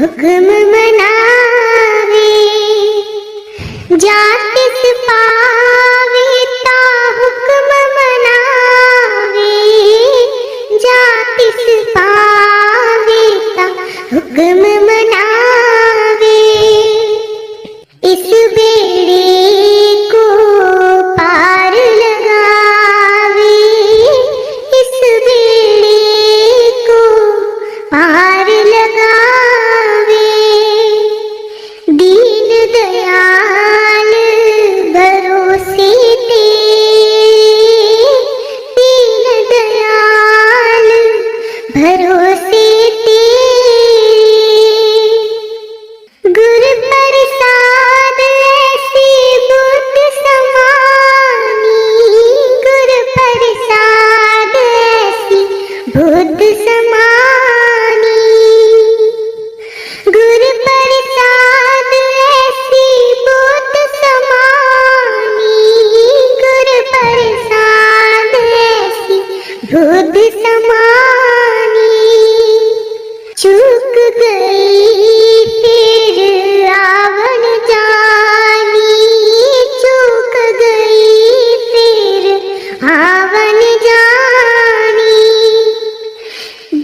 हुक्म मनावे, जातिस पावे ता हुक्म मनावे, जातिस पावे ता हुक्म मनावे। इस बेड़े को पार लगावे, इस बेड़े को पार लगावे। दीन दयाल भरोसे तेरे, दीन दयाल भरोसे तेरे। गुर प्रसाद ऐसी बुद्ध समानी, गुर प्रसाद ऐसी बुद्ध समानी, गुर प्रसाद ऐसी बुद्ध समानी, गुर प्रसाद ऐसी बुद्ध समानी। चूक गई फिर रावण जानी, चूक गई फिर रावण जानी।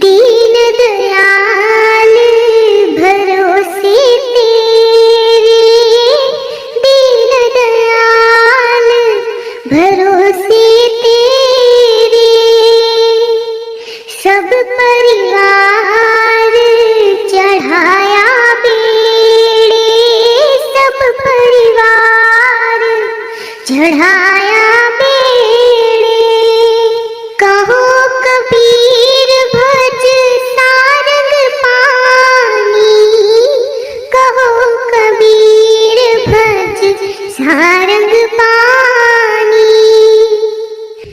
दीन दयाल भरोसे तेरे, दीन दयाल भरोसे तेरे। सब परिवार चढ़ाया बेड़े, सब परिवार चढ़ाया बेड़े। कहो कबीर भज सारंग पानी, कहो कबीर भज सारंग पानी,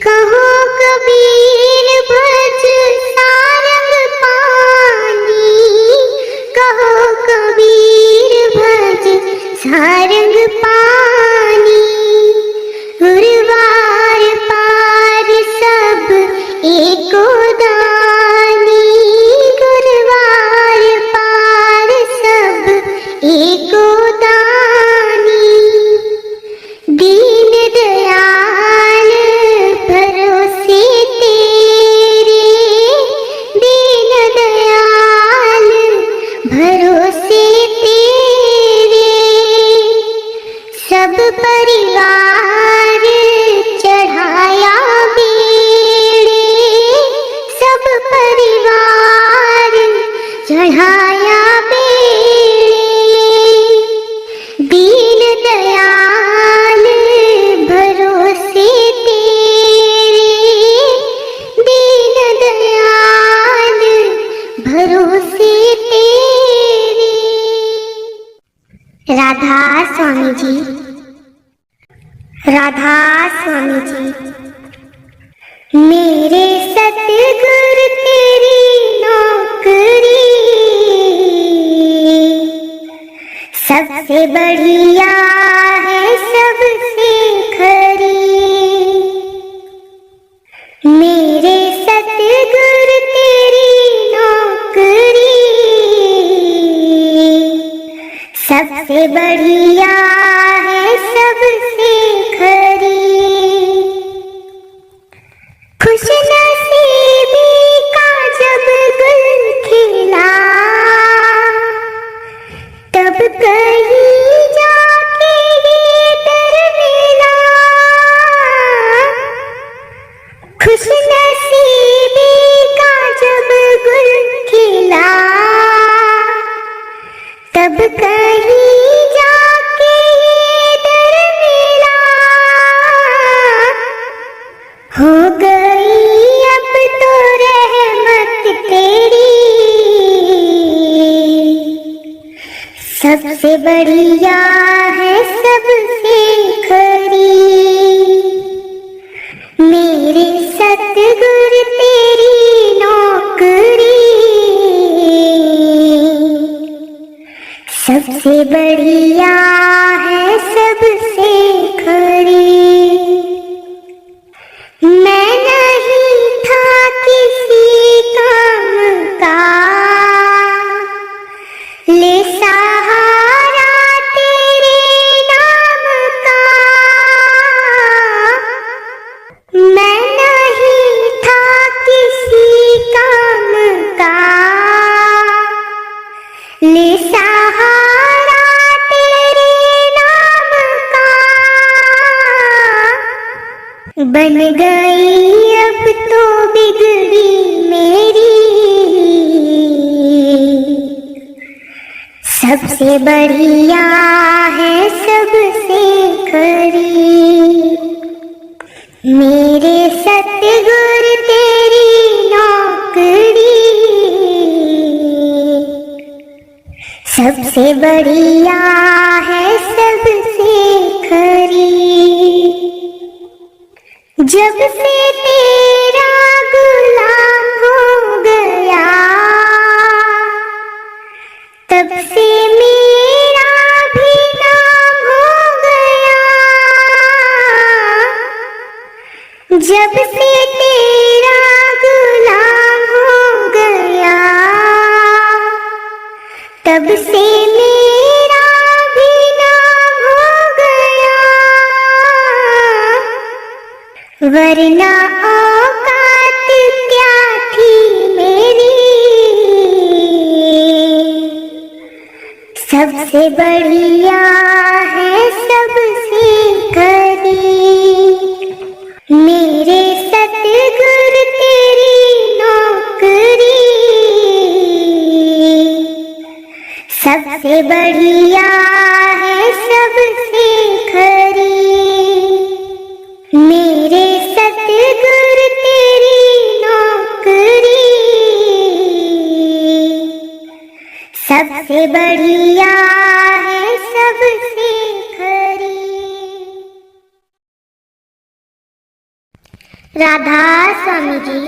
कहो कबीर भज सारंग पानी, कहो कबीर भज सारंग पानी। गुरुवार पार सब एको दानी, गुरुवार पार सब एको दानी। दीन दयाल भरोसे तेरे, दीन दयाल भरोसे तेरे। सब परिवार चढ़ाया बेड़े, सब परिवार चढ़ाया बेड़े। दीन दयाल भरोसे तेरे, दीन दयाल भरोसे तेरे। राधा स्वामी जी, राधा स्वामी जी। मेरे सतगुर तेरी नौकरी सबसे बढ़िया है, सबसे खरी। मेरे सतगुर तेरी नौकरी सबसे बढ़िया है, सबसे खरी। खुश नसीबी का जब गुल खिला, तब कहीं जाके ये दर मिला। खुश नसीबी का जब गुल खिला, तब कहीं जाके ये दर मिला। हो गई अब तो रहमत तेरी, सबसे बढ़िया है, सबसे खरी। मेरे सतगुर तेरी नौकरी सबसे बढ़िया है, सबसे खरी। मैं नहीं था किसी काम का, बन गई अब तो बिगड़ी मेरी, सबसे बढ़िया है सबसे खरी। मेरे सतगुरु तेरी नौकरी, सबसे बढ़िया है सबसे खरी। जब से तेरा गुलाम हो गया, तब से मेरा भी नाम हो गया। जब से तेरा गुलाम हो गया, तब से मेरा भी नाम हो गया। वरना औकात क्या थी मेरी, सबसे बढ़िया है सबसे खरी। मेरे सतगुरु तेरी नौकरी, सबसे बढ़िया है सबसे खरी। मेरे सतगुरु तेरी नौकरी, सबसे बढ़िया है सबसे खरी। राधा स्वामी जी।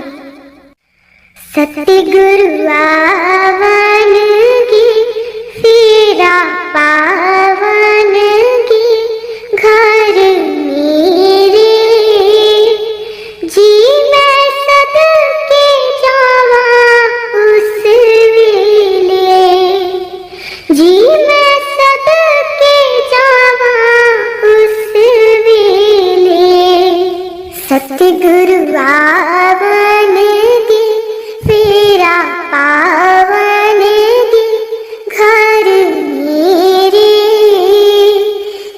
सतगुरु आवन की फेरा पावन की घर मेरे, जी मैं सदके जावा उस वेले, जी मैं सदके जावा उस वेले। सतगुरु आवन की फेरा पावन की घर मेरे,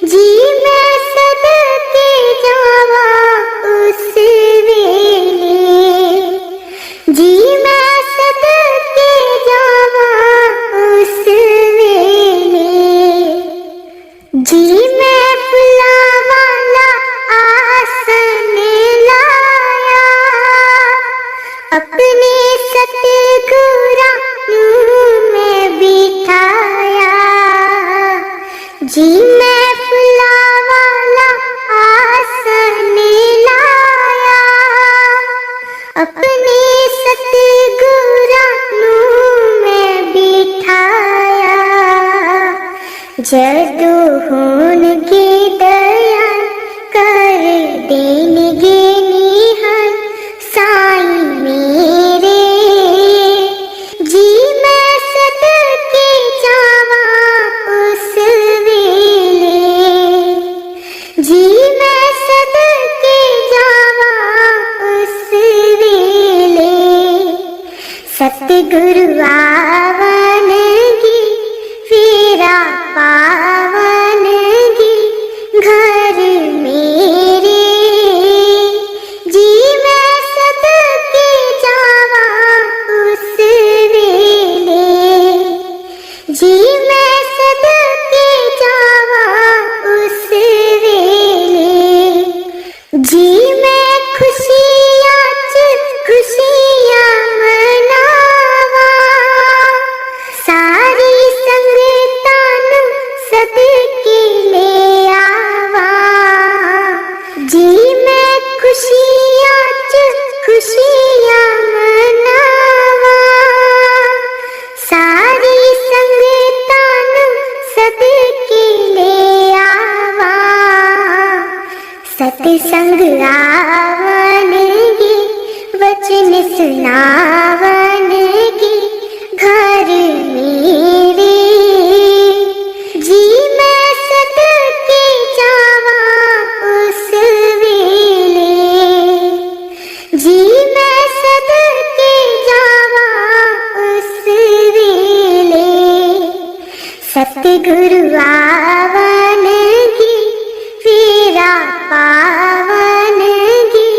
जी मैं सदके जावा उस वेले, जी मैं सदके जावा उस वेले। जी मैं फुलावाला आसन लाया, अपने सतगुरा में बिठाया। जी मैं फुलावाला आसन लाया, अपने सतगुरा में बिठाया। जदू होन की दया कर देंगे निहाल साईं मेरे, जी मैं सदके जावा उस वेले, जी मैं सदके जावा उस वेले। सतगुरु आवन की फेरा पावन की घर मेरे, जी मैं सदके जावा उस वेले, जी मैं सदके जावा उस वेले। जी मैं खुशियाँ च खुशियाँ मनावा, सारी संगतां नूं सदके ले आवा। जी मैं खुशियाँ च खुशियाँ मनावा, सारी संगतां नूं सदके ले आवा। सतसंग आवन की वचन सुनावन की घर मेरे, जी मैं सदके जावा उस वेले, जी मैं सदके जावा उस वेले। सतगुरु आवन की फेरा पावन की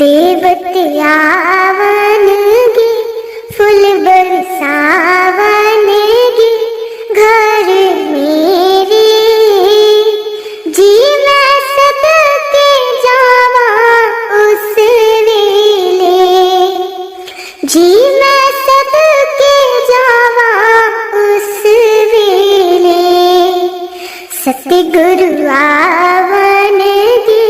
देवते आवनगे फूल बरसावनगे घर मेरे जी मैं सदके जावा उस वेले जी मैं सदके जावा उस वेले सतगुरु आवनगे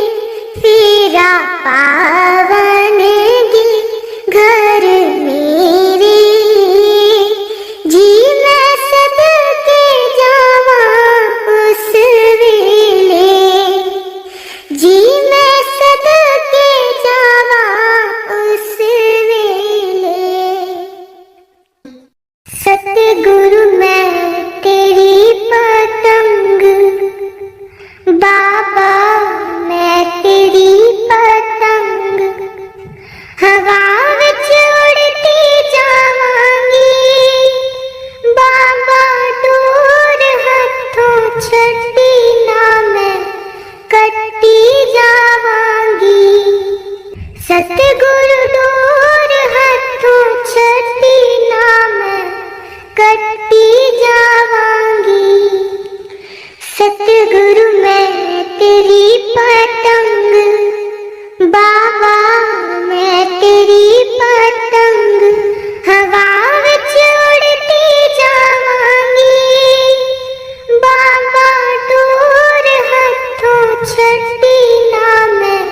फेरा पावनगे घर मेरे जी मैं सदके जावा उस वेले जी मैं सदके जावा उस वेले सतगुरु मैं तेरी पतंग बाबा मैं तेरी पतंग हवा विच उड़ती जावांगी बाबा डोर हथों छड्डी ना मैं कट्टी जावांगी सतगुरु डोर हथों छड्डी ना मैं कट्टी जावांगी सतगुरु मैं तेरी पतंग बाबा मैं तेरी पतंग हवा विच उड़ती जावांगी बाबा डोर हथों छड्डी ना मैं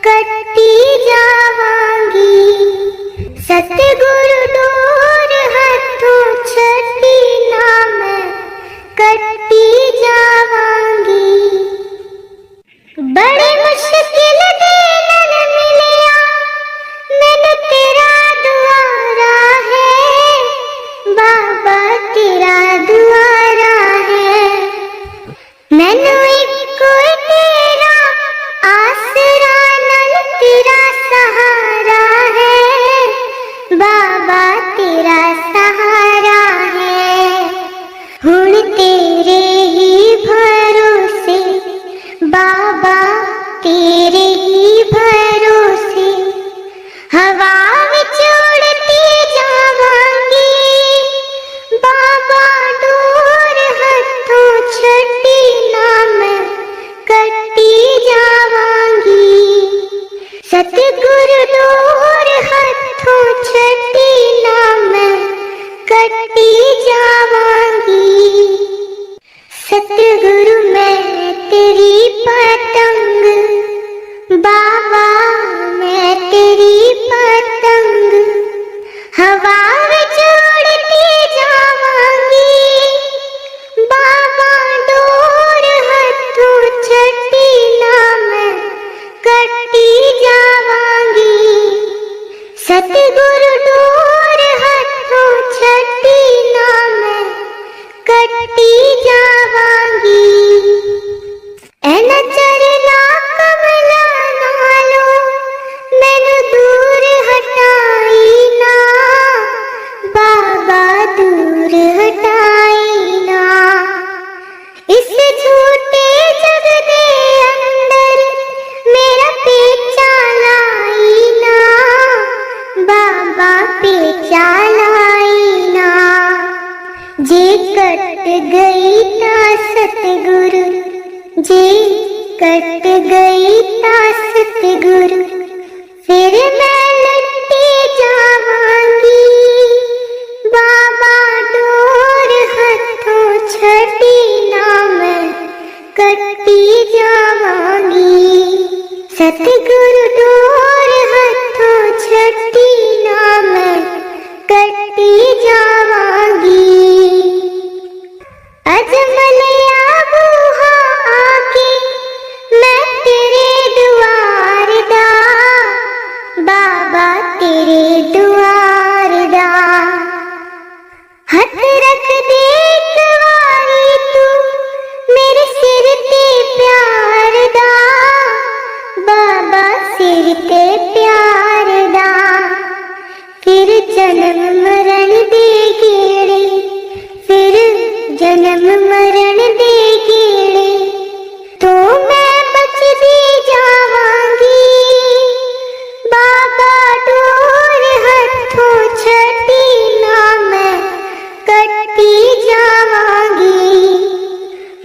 कट्टी जावांगी सतगुरु डोर हथों छड्डी ना मैं कट्टी जावांगी बड़े मुश्किल दे नन मिलिया मैनू तेरा दुआरा है बाबा तेरा दुआरा है मैनू इको तेरा आसरा नल तेरा सहारा है बाबा तेरा सहारा है हुण तेरे ही भरोसे बाबा तेरे ही भरोसे हवा विच उड़ती जावांगी बाबा डोर हथों छड्डी ना मैं कट्टी जावांगी सतगुरु डोर हथों छड्डी ना मैं कट्टी जावांगी सतगुरु मैं तेरी पतंग बाबा मैं तेरी पतंग हवा विच उड़ती जावांगी बाबा डोर हथों छड्डी ना मैं कट्टी जावांगी सतगुरु डोर हथों छड्डी ना मैं कट्टी जावांगी एना चरना कमला नालो मैनू दूर हटाई ना बाबा दूर हटाई ना इस झूठे जग दे अंदर मेरा पेचा लाई ना बाबा पेचा लाई ना जे कट गई ता सतगुरु जे कट गई ता सतगुरु फिर मैं लट्टी जावांगी बाबा डोर हथों छड्डी ना मैं कट्टी जावांगी सतगुरु डोर हथों छड्डी ना मैं कट्टी जावांगी अजमलिया बूहा आके मैं तेरे दुआर दा बाबा तेरे दुआर दा हथ रख दे एक वारी तू मेरे सिर ते प्यार दा बाबा सिर ते प्यार दा फिर जन्म मरण दे गेड़े फिर जन्म मरण दे गेड़े तो मैं बचदी जावांगी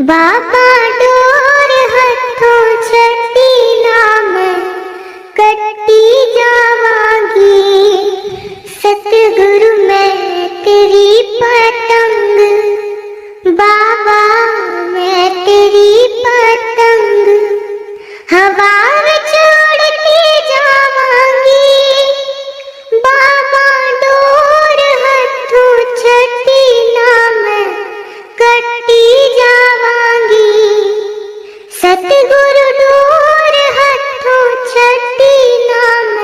बाबा डोर हथों छठी नाम कटी जावांगी, सतगुरु मैं तेरी पतंग, बाबा मैं तेरी पतंग, हवा विच उड़ती जावांगी, बाबा डोर हथों छठी नाम कटी जावांगी, सतगुरु डोर हथों छठी नाम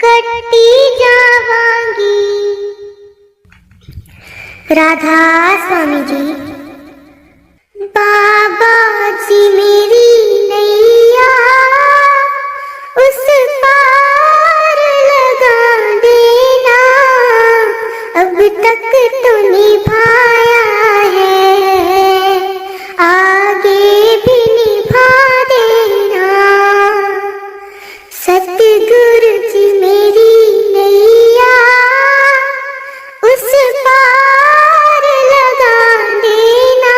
कटी जावांगी। राधा स्वामी जी। बाबा जी मेरी नैया उस पार लगा देना, अब तक तो निभाया है, आगे भी निभा देना, सतगुरु जी मेरी नैया उस पार लगा देना,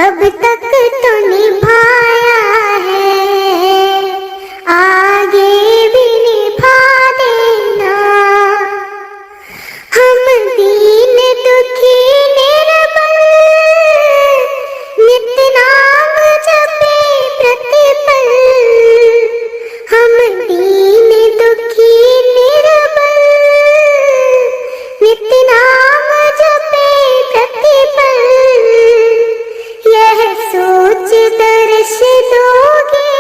अब तक तो निभाया है, आगे भी निभा देना, हम दीन दुखी निर्बल नित नाम जपे प्रतिपल, हम दीन दुखी निर्बल नित नाम जपे प्रतिपल, यह सोच दर्श दोगे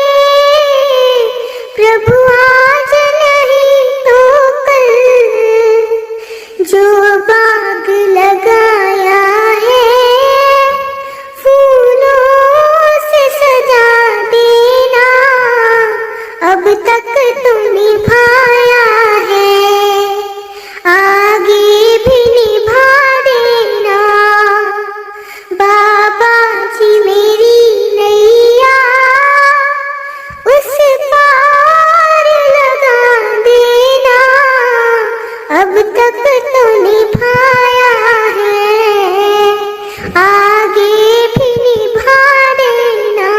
प्रभु आज नहीं तो कल, जो बाग लगाया है फूलों से सजा देना, अब तक तो निभाया है, आगे भी निभा देना, बाबा जी मेरी नैया उस पार लगा देना, अब तक तो निभाया है, आगे भी निभा देना,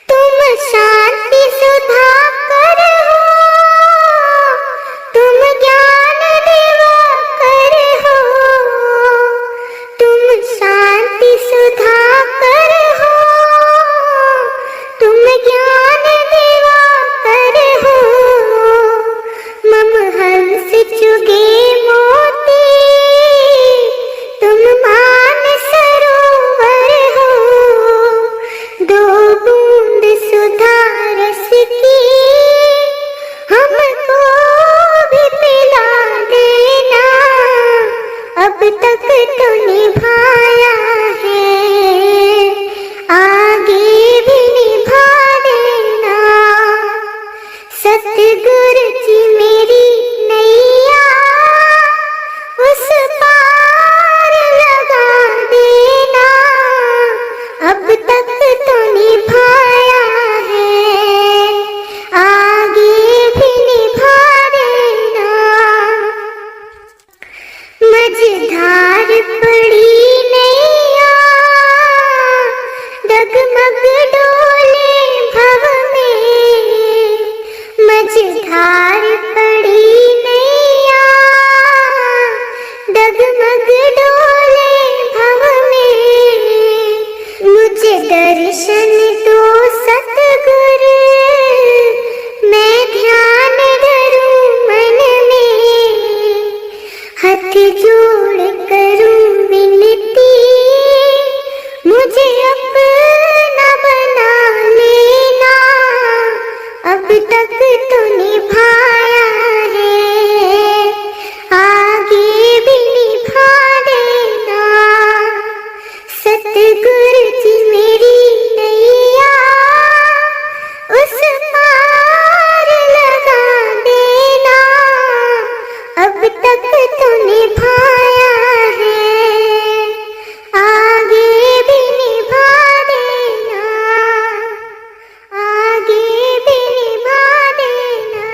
तुम शांति सुधा कर हो, तुम ज्ञान दिवाकर हो, तुम शांति सुधा कर हो, तुम ज्ञान दिवाकर हो, मम हंस चुगे मोती, तुम मान सरोवर हो, दो बूंद सुधा रस की हमको भी पिला देना, अब तक तो निभाया है, आगे भी निभा देना, सतगुरु जी मेरी नैया उस पार लगा देना, अब तक तो निभाया है, आगे भी निभा देना, मझधार पड़ी नैया डगमग डोले भव में, मझधार पड़ी नैया डगमग डोले भव में, मुझे दर्शन दो सतगुरु, मैं ध्यान धरूं मन में, हाथ जोड़ करूं विनती, मुझे अपना बना लेना, अब तक तो निभाया है, आगे भी निभा देना, सतगुरु जी मेरी नैया उस पार लगा देना, अब तक तो निभाया है, आगे भी निभा देना, आगे भी निभा देना।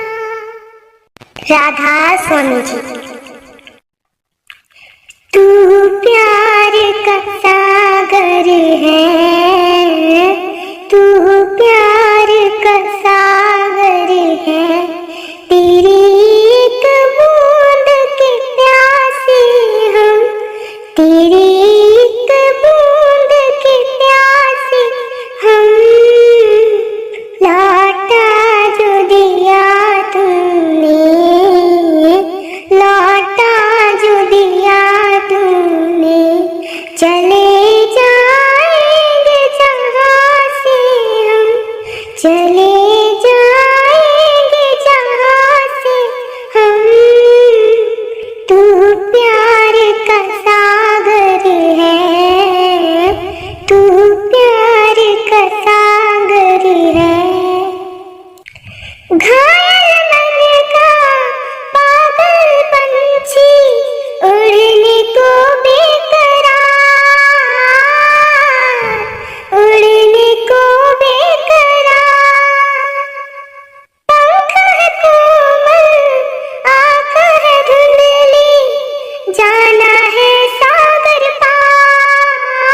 राधा स्वामी जी। तू प्यार का है, तू प्यार का सागर है। तेरी एक बूंद के प्यासे हम, तेरी एक बूंद के प्यासे हम। लौटा जो दिया तूने, लौटा जो दिया तूने, चले जाएंगे जहाँ से हम, चले जाएंगे जहाँ से हम। तू प्यार का सागर है, तू प्यार का सागर है। घायल मन का पागल पंछी उड़ने को बेकरार, उड़ने को बेकरार। पंख है कोमल, आँख है धुंधली, जाना है सागर पार,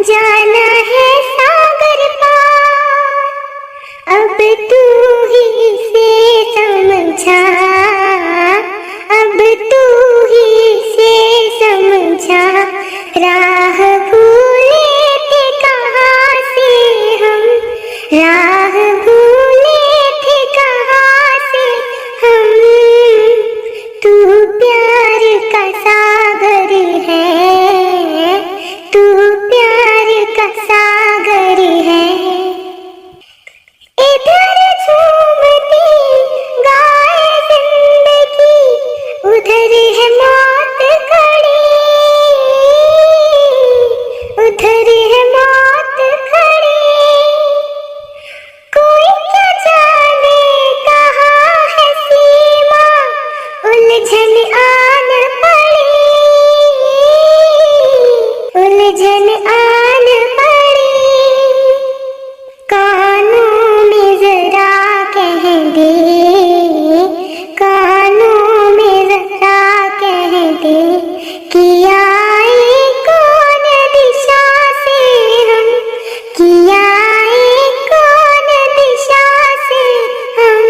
जाना है सागर पार। अब तू ही से समझा, अब तू ही से समझा। राह भूले थे कहाँ से हम, राह भूले थे कहाँ से हम। तू प्यार का सागर है, तू प्यार का सागर है। इधर झूमती गाए जिंदगी, उधर है मौत खड़ी, उधर है मौत खड़ी। कोई क्या जाने कहाँ है सीमा, उलझन आन पड़ी, उलझन आन पड़ी। कानों में जरा कह दे, कानों में जरा कह दे कि आए कौन दिशा से हम, कि आए कौन दिशा से हम।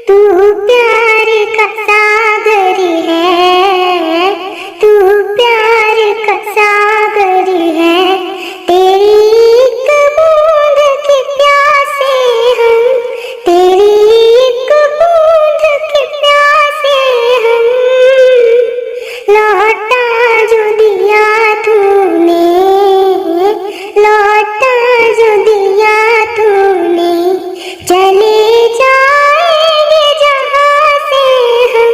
तू प्यार का सागर है, तू प्यार का सागर है। तेरी एक बूंद के प्यासे हम, तेरी एक बूंद के प्यासे हम। लौटा जो दिया तूने, लौटा जो दिया तूने, चले जाएंगे जहाँ से हम,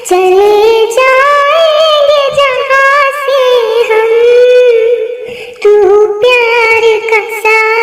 चले जाएंगे जहाँ से हम। तू प्यार का सागर